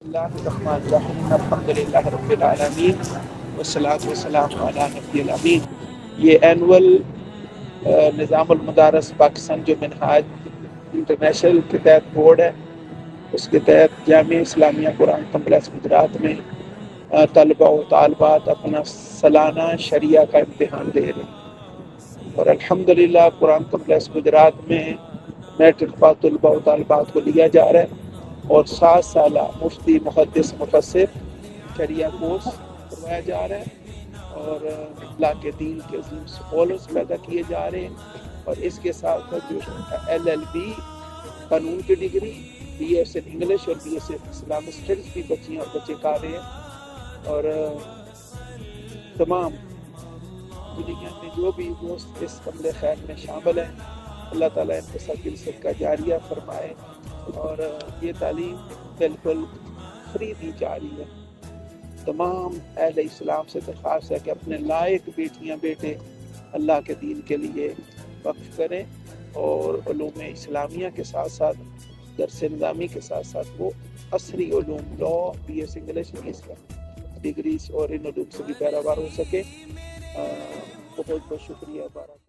اللہ الرحمن الرحیم الحمد للہ رب العالمین والصلاۃ والسلام علی نبی الامین۔ یہ اینول نظام المدارس پاکستان جو منہاج انٹرنیشنل کے تحت بورڈ ہے، اس کے تحت جامعہ اسلامیہ قرآن کمپلیکس گجرات میں طلبہ و طالبات اپنا سالانہ شریعہ کا امتحان دے رہے ہیں، اور الحمدللہ قرآن کمپلیکس گجرات میں میٹرک پاس طلبہ و طالبات کو لیا جا رہا ہے، اور 7 سالہ مفتی محدث مفسر شریعہ کورس کروایا جا رہا ہے، اور اللہ کے دین کے عظیم اسکالرس پیدا کیے جا رہے ہیں۔ اور اس کے ساتھ ساتھ جو LLB قانون کی ڈگری، BS ان انگلش اور BS ان اسلامک اسٹڈیز بھی بچیاں اور بچے کر رہے ہیں، اور تمام دنیا میں جو بھی دوست اس عمل خیر میں شامل ہیں، اللہ تعالیٰ ان کو سب صدقہ جاریہ فرمائے، اور یہ تعلیم بالکل فری دی جا رہی ہے۔ تمام اہل اسلام سے درخواست ہے کہ اپنے لائق بیٹیاں بیٹے اللہ کے دین کے لیے وقف کریں، اور علوم اسلامیہ کے ساتھ ساتھ درس نظامی کے ساتھ ساتھ وہ عصری علوم، لا، BS انگلش، BS ڈگریز اور ان علوم سے بھی پیراوار ہو سکے۔ بہت بہت شکریہ بارک